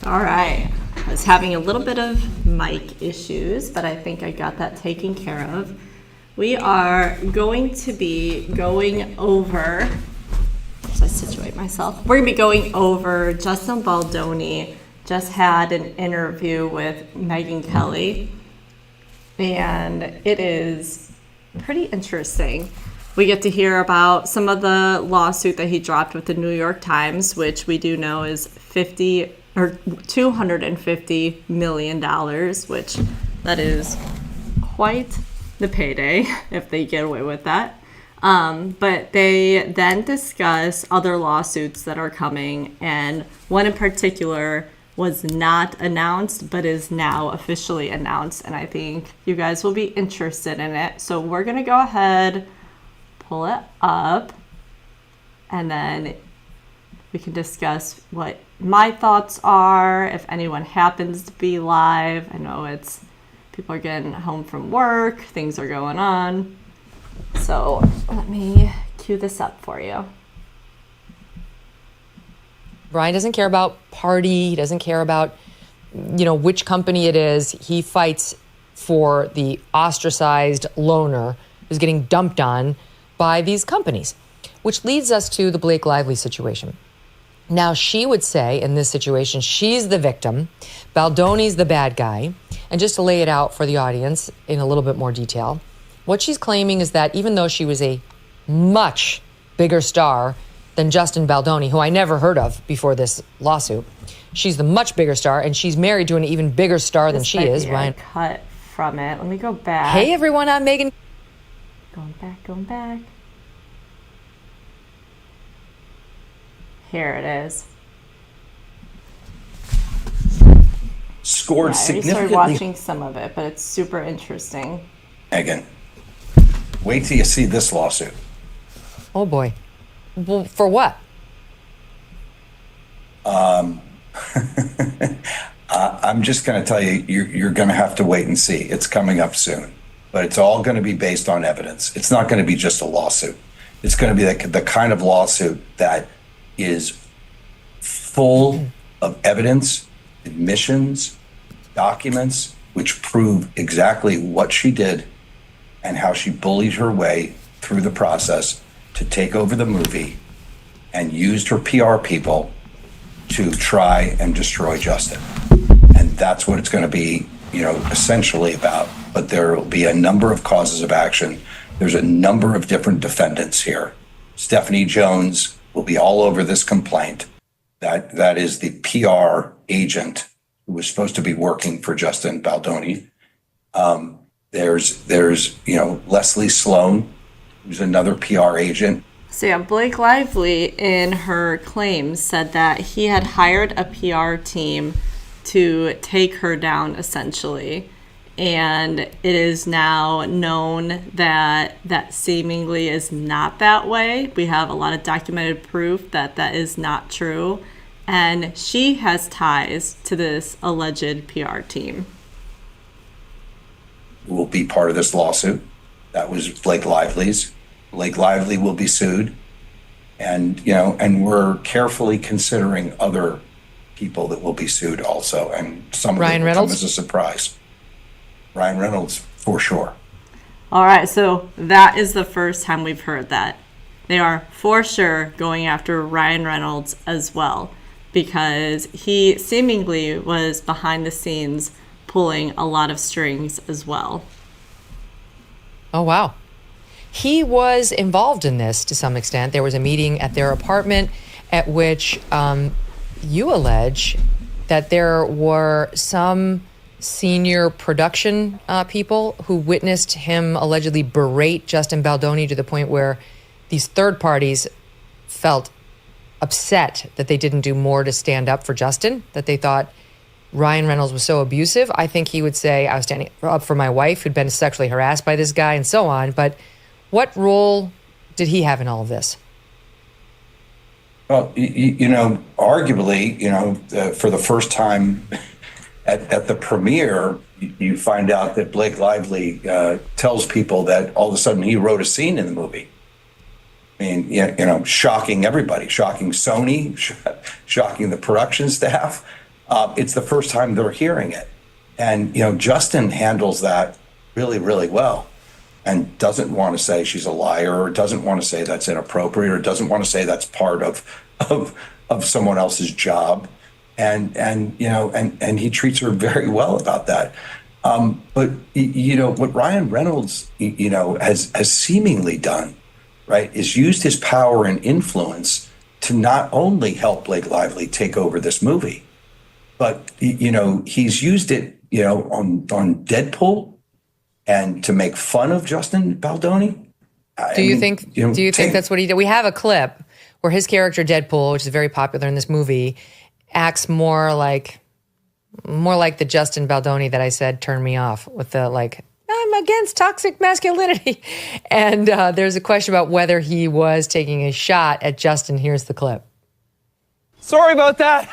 All right. I was having a little bit of mic issues, but I think I got that taken care of. We are going to be going over, as I situate myself, we're going to be going over Justin Baldoni just had an interview with Megyn Kelly, and it is pretty interesting. We get to hear about some of the lawsuit that he dropped with the New York Times, which we do know is $250 million, which that is quite the payday if they get away with that. But they then discuss other lawsuits that are coming, and one in particular was not announced but is now officially announced, and I think you guys will be interested in it. So we're going to go ahead, pull it up, and then we can discuss what my thoughts are if anyone happens to be live. I know people are getting home from work, things are going on. So let me cue this up for you. Brian doesn't care about party. He doesn't care about, which company it is. He fights for the ostracized loner who's getting dumped on by these companies, which leads us to the Blake Lively situation. Now, she would say in this situation, she's the victim, Baldoni's the bad guy. And just to lay it out for the audience in a little bit more detail, what she's claiming is that even though she was a much bigger star than Justin Baldoni, who I never heard of before this lawsuit, she's the much bigger star, and she's married to an even bigger star than she is. Ryan, cut from it. Let me go back. Hey, everyone, I'm Megan. Going back. Here it is. Scored I significantly. started watching some of it, but it's super interesting. Megan, wait till you see this lawsuit. Oh boy. Well, for what? I'm just going to tell you, you're going to have to wait and see. It's coming up soon, but it's all going to be based on evidence. It's not going to be just a lawsuit. It's going to be the kind of lawsuit that is full of evidence, admissions, documents, which prove exactly what she did and how she bullied her way through the process to take over the movie and used her PR people to try and destroy Justin. And that's what it's going to be, essentially about. But there will be a number of causes of action. There's a number of different defendants here. Stephanie Jones will be all over this complaint. That is the PR agent who was supposed to be working for Justin Baldoni. There's Leslie Sloan, who's another PR agent. So yeah, Blake Lively in her claims said that he had hired a PR team to take her down, essentially. And it is now known that seemingly is not that way. We have a lot of documented proof that is not true. And she has ties to this alleged PR team. Will be part of this lawsuit. That was Blake Lively's. Blake Lively will be sued. And we're carefully considering other people that will be sued also. And some of them will come as a surprise. Ryan Reynolds, for sure. All right, so that is the first time we've heard that. They are for sure going after Ryan Reynolds as well, because he seemingly was behind the scenes pulling a lot of strings as well. Oh, wow. He was involved in this to some extent. There was a meeting at their apartment at which you allege that there were some senior production people who witnessed him allegedly berate Justin Baldoni to the point where these third parties felt upset that they didn't do more to stand up for Justin, that they thought Ryan Reynolds was so abusive. I think he would say, I was standing up for my wife who'd been sexually harassed by this guy and so on. But what role did he have in all of this? Well, arguably, for the first time at the premiere, you find out that Blake Lively tells people that all of a sudden he wrote a scene in the movie. I mean, shocking everybody, shocking Sony, shocking the production staff. It's the first time they're hearing it. And, Justin handles that really, really well and doesn't want to say she's a liar or doesn't want to say that's inappropriate or doesn't want to say that's part of someone else's job. And he treats her very well about that. But what Ryan Reynolds, has seemingly done, right, is used his power and influence to not only help Blake Lively take over this movie, but he's used it, on Deadpool and to make fun of Justin Baldoni. Do you think that's what he did? We have a clip where his character Deadpool, which is very popular in this movie, acts more like the Justin Baldoni that I said turned me off with the I'm against toxic masculinity. And there's a question about whether he was taking a shot at Justin. Here's the clip. Sorry about that.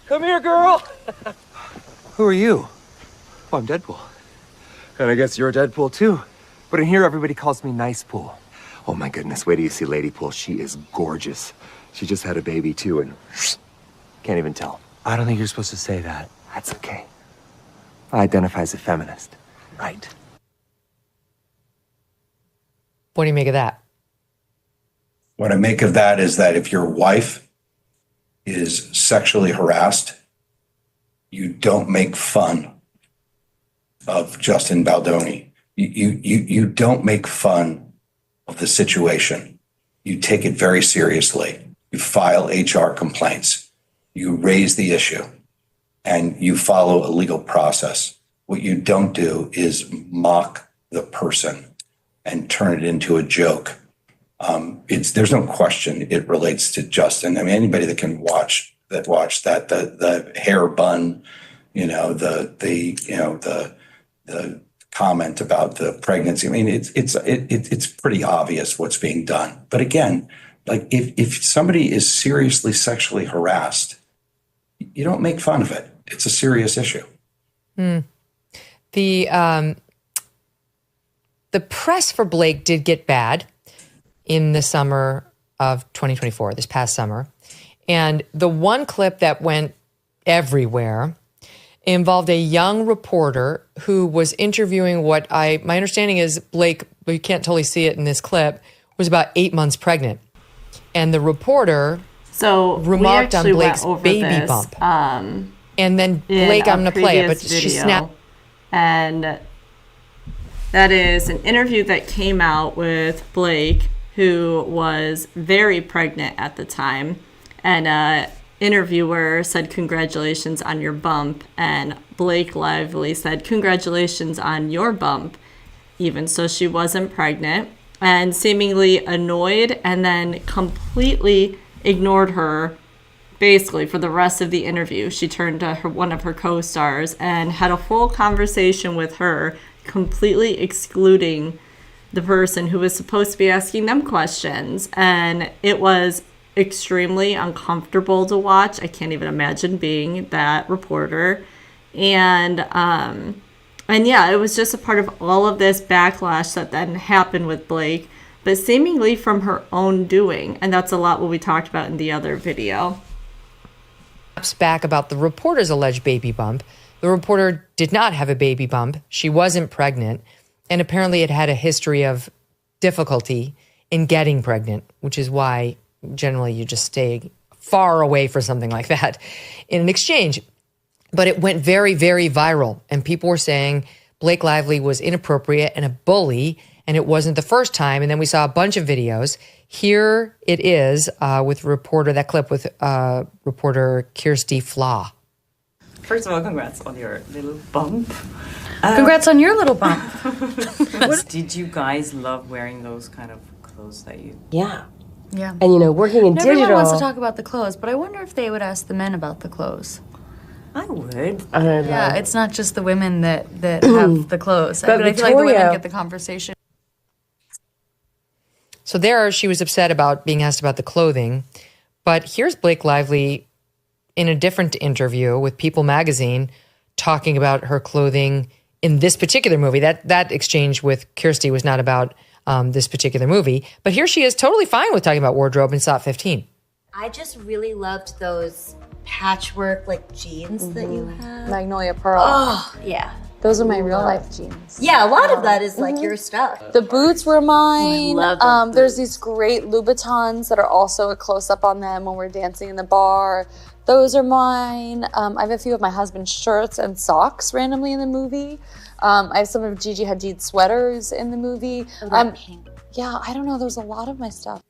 Come here, girl. Who are you? Oh, I'm Deadpool. And I guess you're Deadpool too. But in here, everybody calls me Nice Pool. Oh my goodness, wait till you see Lady Pool. She is gorgeous. She just had a baby too, and can't even tell. I don't think you're supposed to say that. That's okay. I identify as a feminist. Right. What do you make of that? What I make of that is that if your wife is sexually harassed, you don't make fun of Justin Baldoni. You don't make fun of the situation. You take it very seriously. You file HR complaints. You raise the issue and you follow a legal process. What you don't do is mock the person and turn it into a joke. There's no question it relates to Justin. I mean, anybody that can watch that, the hair bun, the comment about the pregnancy. I mean, it's pretty obvious what's being done. But again, if somebody is seriously sexually harassed, you don't make fun of it. It's a serious issue. The press for Blake did get bad in the summer of 2024, this past summer. And the one clip that went everywhere involved a young reporter who was interviewing my understanding is Blake, but you can't totally see it in this clip, was about 8 months pregnant. And the reporter remarked on Blake's baby bump. And then Blake, I'm going to play it, but she snapped. And that is an interview that came out with Blake, who was very pregnant at the time. And interviewer said, "Congratulations on your bump." And Blake Lively said, "Congratulations on your bump." Even so, she wasn't pregnant, and seemingly annoyed, and then completely ignored her basically for the rest of the interview. She turned to one of her co-stars and had a full conversation with her, completely excluding the person who was supposed to be asking them questions. And it was extremely uncomfortable to watch. I can't even imagine being that reporter. And yeah, it was just a part of all of this backlash that then happened with Blake, but seemingly from her own doing. And that's a lot what we talked about in the other video. Back about the reporter's alleged baby bump. The reporter did not have a baby bump. She wasn't pregnant. And apparently it had a history of difficulty in getting pregnant, which is why generally you just stay far away for something like that in an exchange. But it went very, very viral. And people were saying Blake Lively was inappropriate and a bully, and it wasn't the first time. And then we saw a bunch of videos. Here it is with that clip with reporter Kirsty Flaw. First of all, congrats on your little bump. Congrats on your little bump. Did you guys love wearing those kind of clothes that you... Yeah. And, working in digital... Everyone wants to talk about the clothes, but I wonder if they would ask the men about the clothes. I would. Yeah, it's not just the women that have the clothes. But I feel like the women get the conversation. So there she was upset about being asked about the clothing. But here's Blake Lively in a different interview with People magazine talking about her clothing in this particular movie. That exchange with Kirsty was not about this particular movie. But here she is totally fine with talking about wardrobe in SOT 15. I just really loved those patchwork like jeans that you have. Magnolia Pearl. Oh, yeah. Those are my real life jeans. Yeah, a lot of that is like your stuff. The boots were mine. I love those There's boots. these great Louboutins that are also a close up on them when we're dancing in the bar. Those are mine. I have a few of my husband's shirts and socks randomly in the movie. I have some of Gigi Hadid's sweaters in the movie. Yeah, I don't know. There's a lot of my stuff.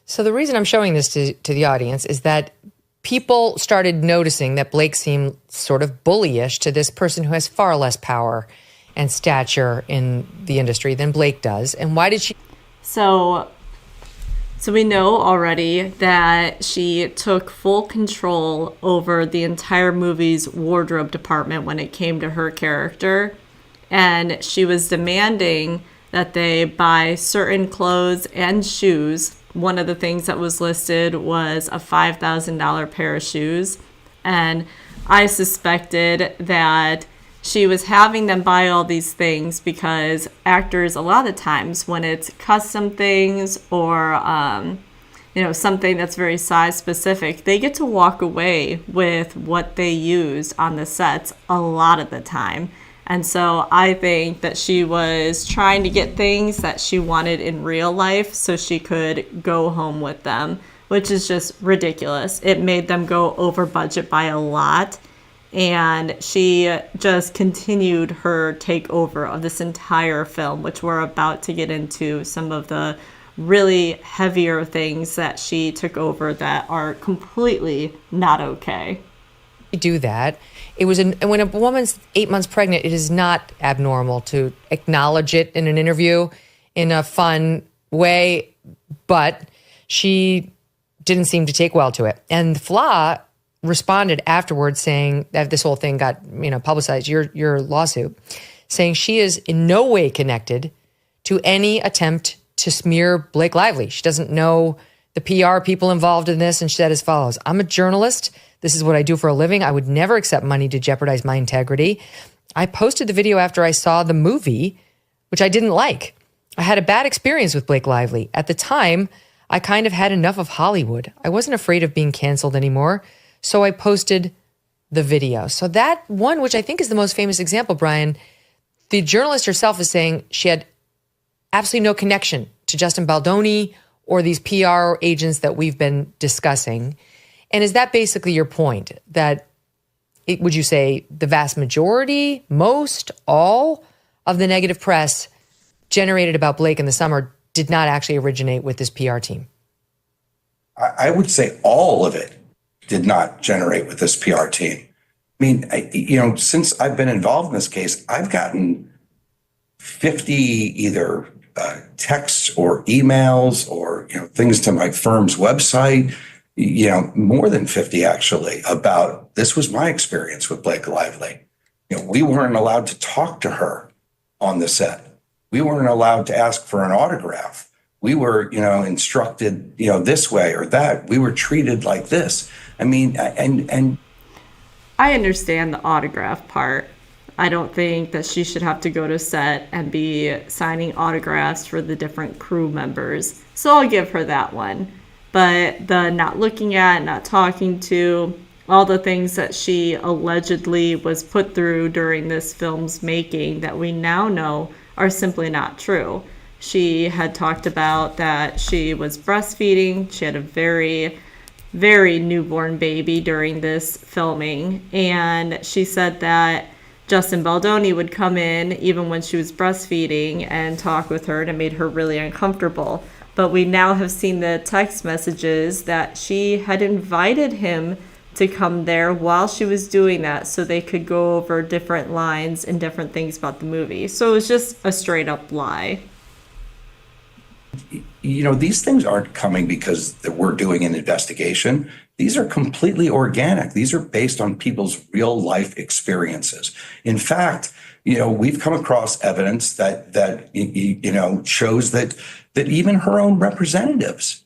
So the reason I'm showing this to the audience is that people started noticing that Blake seemed sort of bullyish to this person who has far less power and stature in the industry than Blake does. And why did she? So we know already that she took full control over the entire movie's wardrobe department when it came to her character. And she was demanding that they buy certain clothes and shoes. One of the things that was listed was a $5,000 pair of shoes. And I suspected that she was having them buy all these things because actors, a lot of times when it's custom things or, something that's very size specific, they get to walk away with what they used on the sets a lot of the time. And so I think that she was trying to get things that she wanted in real life so she could go home with them, which is just ridiculous. It made them go over budget by a lot. And she just continued her takeover of this entire film, which we're about to get into some of the really heavier things that she took over that are completely not okay. Do that. It was when a woman's 8 months pregnant, it is not abnormal to acknowledge it in an interview in a fun way, but she didn't seem to take well to it. And Flaw responded afterwards saying that this whole thing got, publicized, your lawsuit, saying she is in no way connected to any attempt to smear Blake Lively. She doesn't know the PR people involved in this, and she said as follows: "I'm a journalist. This is what I do for a living. I would never accept money to jeopardize my integrity. I posted the video after I saw the movie, which I didn't like. I had a bad experience with Blake Lively. At the time, I kind of had enough of Hollywood. I wasn't afraid of being canceled anymore, so I posted the video." So that one, which I think is the most famous example, Brian, the journalist herself is saying she had absolutely no connection to Justin Baldoni or these PR agents that we've been discussing. And is that basically your point? That, would you say the vast majority, most, all of the negative press generated about Blake in the summer did not actually originate with this PR team? I would say all of it did not generate with this PR team. I mean, since I've been involved in this case, I've gotten 50 either texts or emails or, things to my firm's website, more than 50 actually, about this was my experience with Blake Lively. We weren't allowed to talk to her on the set. We weren't allowed to ask for an autograph. We were, instructed, this way or that. We were treated like this. I mean, and I understand the autograph part. I don't think that she should have to go to set and be signing autographs for the different crew members. So I'll give her that one. But the not looking at, not talking to, all the things that she allegedly was put through during this film's making that we now know are simply not true. She had talked about that she was breastfeeding. She had a very, very newborn baby during this filming. And she said that Justin Baldoni would come in even when she was breastfeeding and talk with her, and it made her really uncomfortable. But we now have seen the text messages that she had invited him to come there while she was doing that so they could go over different lines and different things about the movie. So it was just a straight up lie. These things aren't coming because we're doing an investigation. These are completely organic. These are based on people's real life experiences. In fact, we've come across evidence that shows that even her own representatives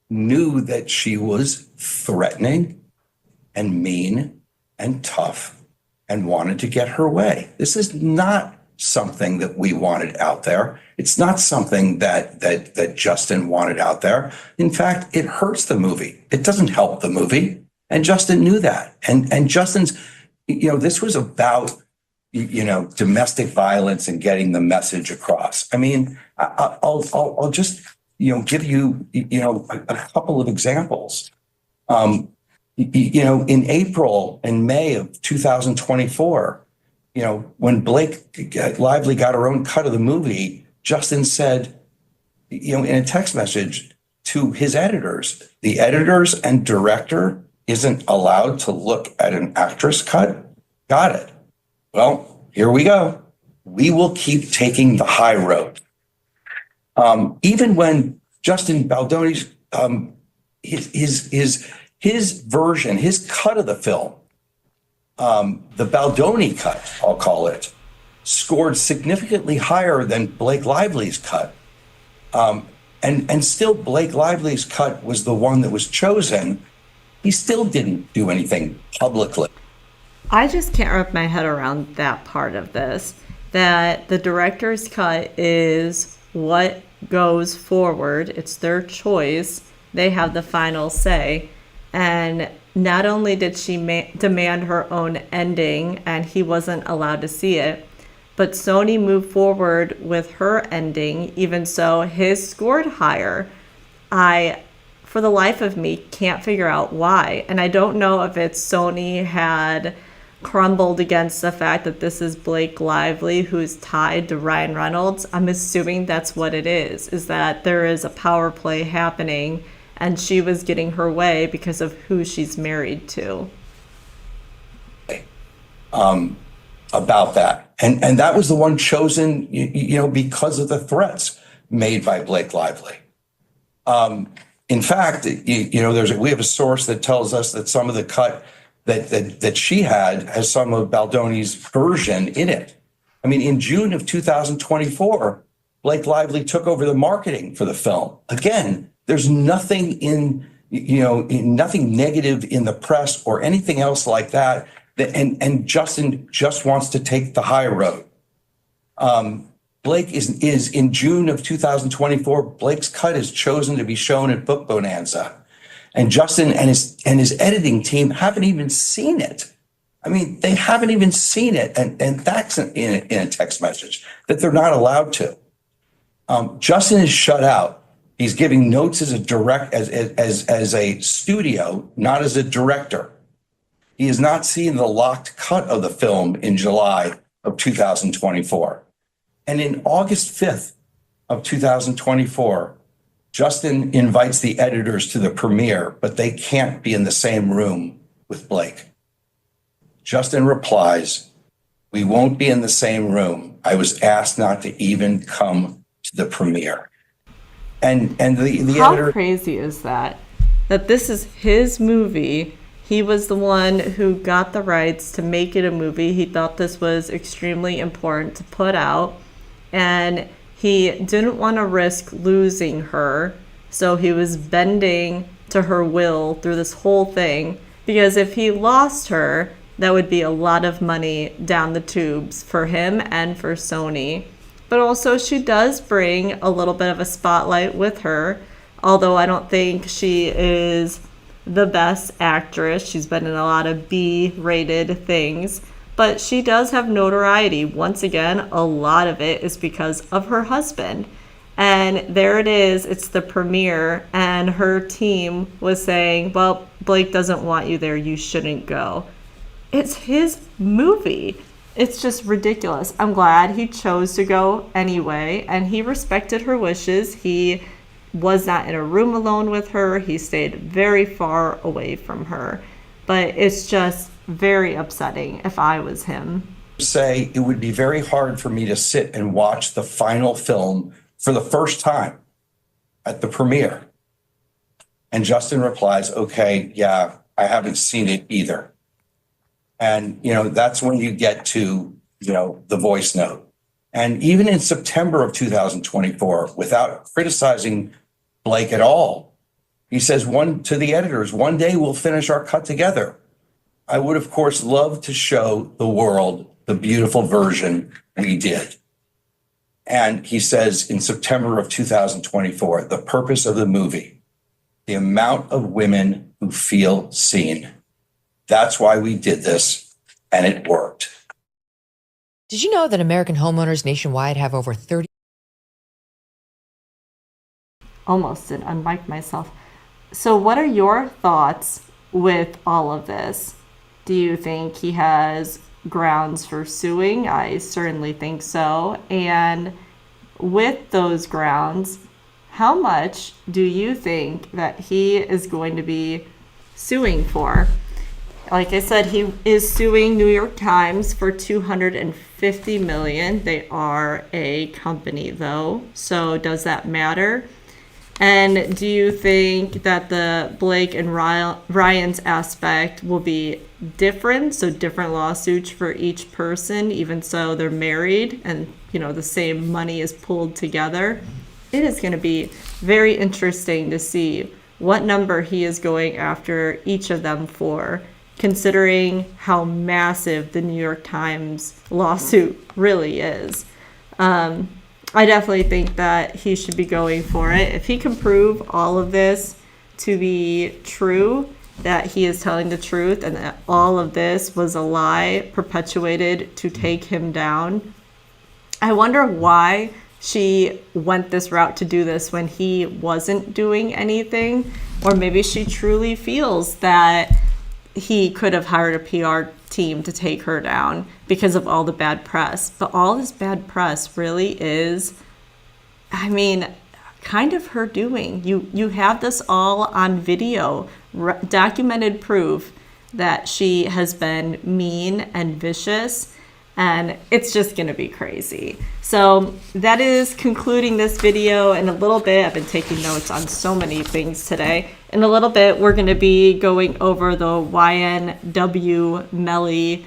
knew that she was threatening and mean and tough and wanted to get her way. This is not something that we wanted out there. It's not something that Justin wanted out there. In fact, it hurts the movie. It doesn't help the movie. And Justin knew that. And Justin's, this was about, domestic violence and getting the message across. I mean, I'll just, give you, a couple of examples. In April and May of 2024, when Blake Lively got her own cut of the movie, Justin said, in a text message to his editors, the editors and director isn't allowed to look at an actress cut. Got it. Well, here we go. We will keep taking the high road. Even when Justin Baldoni's, his version, his cut of the film, the Baldoni cut, I'll call it, scored significantly higher than Blake Lively's cut. And still Blake Lively's cut was the one that was chosen. He still didn't do anything publicly. I just can't wrap my head around that part of this, that the director's cut is what goes forward. It's their choice. They have the final say. And not only did she demand her own ending and he wasn't allowed to see it, but Sony moved forward with her ending. Even so, his scored higher. I, for the life of me, can't figure out why. And I don't know if it's Sony had crumbled against the fact that this is Blake Lively who's tied to Ryan Reynolds. I'm assuming that's what it is that there is a power play happening and she was getting her way because of who she's married to. About that. And that was the one chosen, because of the threats made by Blake Lively. In fact, we have a source that tells us that some of the cut that she had has some of Baldoni's version in it. I mean, in June of 2024, Blake Lively took over the marketing for the film. Again, there's nothing nothing negative in the press or anything else like that. And Justin just wants to take the high road. Blake is in June of 2024. Blake's cut is chosen to be shown at Book Bonanza, and Justin and his editing team haven't even seen it. I mean, they haven't even seen it, and that's in a text message that they're not allowed to. Justin is shut out. He's giving notes as a studio, not as a director. He has not seen the locked cut of the film in July of 2024. And in August 5th of 2024, Justin invites the editors to the premiere, but they can't be in the same room with Blake. Justin replies, "We won't be in the same room. I was asked not to even come to the premiere." And the How editor... crazy is that? That this is his movie. He was the one who got the rights to make it a movie. He thought this was extremely important to put out. And he didn't want to risk losing her. So he was bending to her will through this whole thing. Because if he lost her, that would be a lot of money down the tubes for him and for Sony. But also she does bring a little bit of a spotlight with her. Although I don't think she is the best actress. She's been in a lot of B-rated things. But she does have notoriety. Once again, a lot of it is because of her husband. And there it is. It's the premiere. And her team was saying, well, Blake doesn't want you there. You shouldn't go. It's his movie. It's just ridiculous. I'm glad he chose to go anyway. And he respected her wishes. He was not in a room alone with her. He stayed very far away from her. But it's just very upsetting if I was him. Say it would be very hard for me to sit and watch the final film for the first time at the premiere. And Justin replies, "Okay, yeah, I haven't seen it either." And, that's when you get to, the voice note. And even in September of 2024, without criticizing Blake at all, he says to the editors, "One day we'll finish our cut together. I would, of course, love to show the world the beautiful version we did. And he says in September of 2024, the purpose of the movie, the amount of women who feel seen. That's why we did this, and it worked. Did you know that American homeowners nationwide have over 30? Almost did unmic myself. So what are your thoughts with all of this? Do you think he has grounds for suing? I certainly think so. And with those grounds, how much do you think that he is going to be suing for? Like I said, he is suing New York Times for $250 million. They are a company though, so does that matter? And do you think that the Blake and Ryan's aspect will be different? So different lawsuits for each person, even so they're married and, the same money is pooled together. It is going to be very interesting to see what number he is going after each of them for, considering how massive the New York Times lawsuit really is. I definitely think that he should be going for it. If he can prove all of this to be true, that he is telling the truth and that all of this was a lie perpetuated to take him down, I wonder why she went this route to do this when he wasn't doing anything. Or maybe she truly feels that he could have hired a PR team to take her down because of all the bad press. But all this bad press really is, kind of her doing. You have this all on video, documented proof that she has been mean and vicious, and it's just going to be crazy. So that is concluding this video. In a little bit, I've been taking notes on so many things today. In a little bit, we're going to be going over the YNW Melly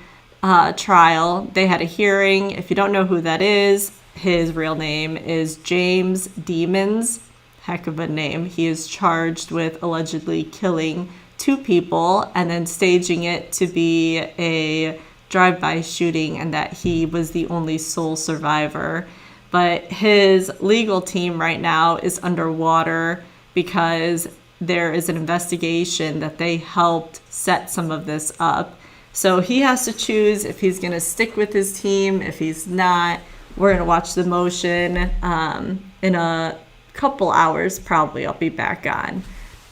trial. They had a hearing. If you don't know who that is, his real name is James Demons. Heck of a name. He is charged with allegedly killing 2 people and then staging it to be a drive-by shooting, and that he was the only sole survivor. But his legal team right now is underwater because there is an investigation that they helped set some of this up. So he has to choose if he's going to stick with his team. If he's not, we're going to watch the motion. In a couple hours, probably, I'll be back on.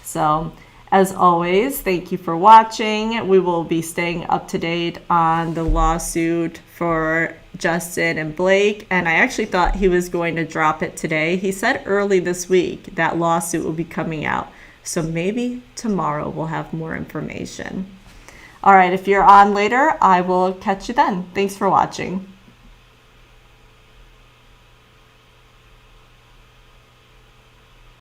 So as always, thank you for watching. We will be staying up to date on the lawsuit for Justin and Blake. And I actually thought he was going to drop it today. He said early this week that lawsuit will be coming out. So maybe tomorrow we'll have more information. All right, if you're on later, I will catch you then. Thanks for watching.